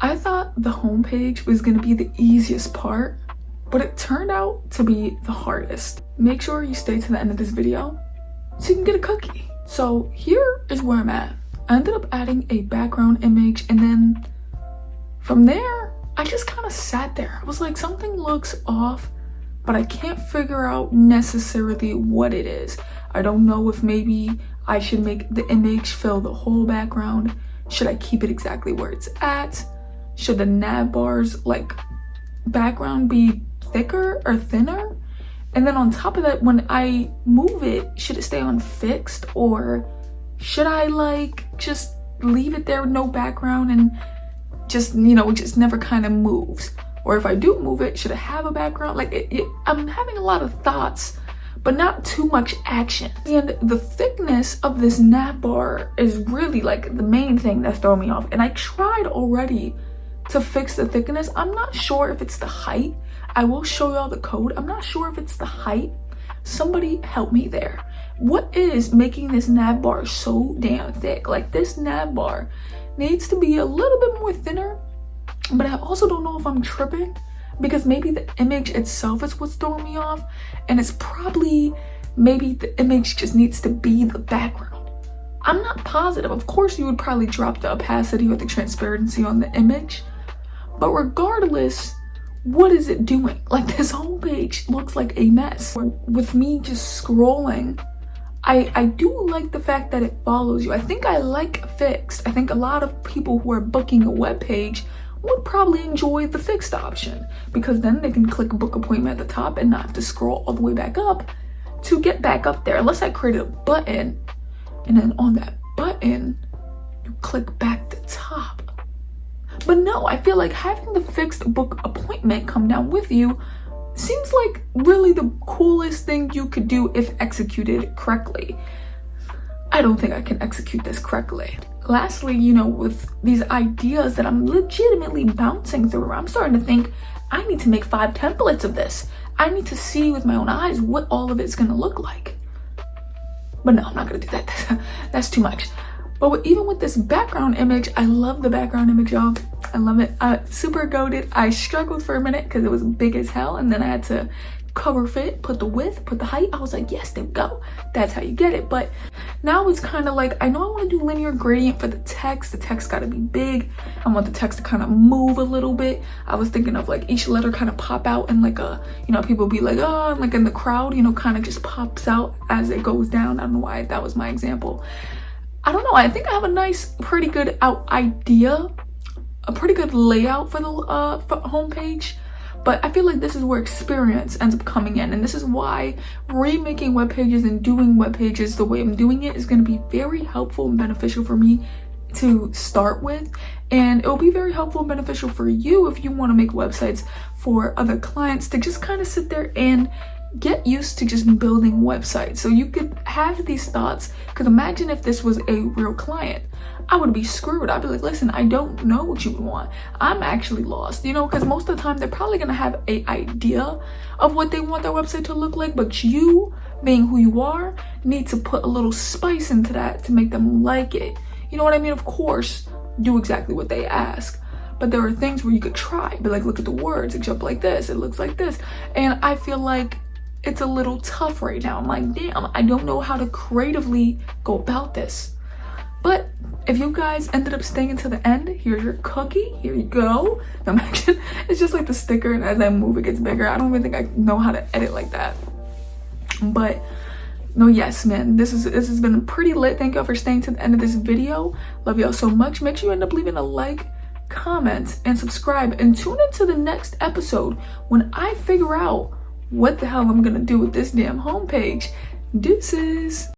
I thought the homepage was gonna be the easiest part, but it turned out to be the hardest. Make sure you stay to the end of this video so you can get a cookie. So here is where I'm at. I ended up adding a background image, and then from there, I just kind of sat there. I was like, something looks off, but I can't figure out necessarily what it is. I don't know if maybe I should make the image fill the whole background. Should I keep it exactly where it's at? Should the nav bars like background be thicker or thinner? And then on top of that, when I move it, should it stay on fixed, or should I like just leave it there with no background and just, you know, it just never kind of moves? Or if I do move it, should it have a background? Like I'm having a lot of thoughts, but not too much action. And the thickness of this nav bar is really like the main thing that's throwing me off. And I tried already to fix the thickness. I'm not sure if it's the height. I will show y'all the code. I'm not sure if it's the height. Somebody help me there. What is making this nav bar so damn thick? Like, this nav bar needs to be a little bit more thinner, but I also don't know if I'm tripping, because maybe the image itself is what's throwing me off, and it's probably maybe the image just needs to be the background. I'm not positive. Of course, you would probably drop the opacity or the transparency on the image, but regardless, what is it doing? Like, this whole page looks like a mess. With me just scrolling, I do like the fact that it follows you. I think I like fixed. I think a lot of people who are booking a web page would probably enjoy the fixed option, because then they can click book appointment at the top and not have to scroll all the way back up to get back up there, unless I created a button, and then on that button you click back to top. But no, I feel like having the fixed book appointment come down with you seems like really the coolest thing you could do if executed correctly. I don't think I can execute this correctly. Lastly, you know, with these ideas that I'm legitimately bouncing through, I'm starting to think I need to make 5 templates of this. I need to see with my own eyes what all of it's gonna look like. But no, I'm not gonna do that. That's too much. But even with this background image, I love the background image, y'all. I love it. Super goated. I struggled for a minute because it was big as hell, and then I had to cover fit, put the width, put the height. I was like, yes, there we go. That's how you get it. But now it's kind of like, I know I want to do linear gradient for the text. The text got to be big. I want the text to kind of move a little bit. I was thinking of like each letter kind of pop out and like a, you know, people be like, oh, like in the crowd, you know, kind of just pops out as it goes down. I don't know why that was my example. I don't know. I think I have a nice, pretty good idea, a pretty good layout for the homepage. But I feel like this is where experience ends up coming in, and this is why remaking web pages and doing web pages the way I'm doing it is going to be very helpful and beneficial for me to start with, and it will be very helpful and beneficial for you if you want to make websites for other clients to just kind of sit there and get used to just building websites. So you could have these thoughts, because imagine if this was a real client. I would be screwed. I'd be like, listen, I don't know what you would want. I'm actually lost, you know, because most of the time they're probably gonna have an idea of what they want their website to look like, but you, being who you are, need to put a little spice into that to make them like it. You know what I mean? Of course, do exactly what they ask. But there are things where you could try, but like, look at the words, it jump like this, it looks like this. And I feel like it's a little tough right now. I'm like, damn, I don't know how to creatively go about this. But if you guys ended up staying until the end, here's your cookie. Here you go. Imagine it's just like the sticker, and as I move, it gets bigger. I don't even think I know how to edit like that. But no, yes, man, this has been pretty lit. Thank y'all for staying to the end of this video. Love y'all so much. Make sure you end up leaving a like, comment, and subscribe, and tune into the next episode when I figure out what the hell I'm gonna do with this damn homepage. Deuces.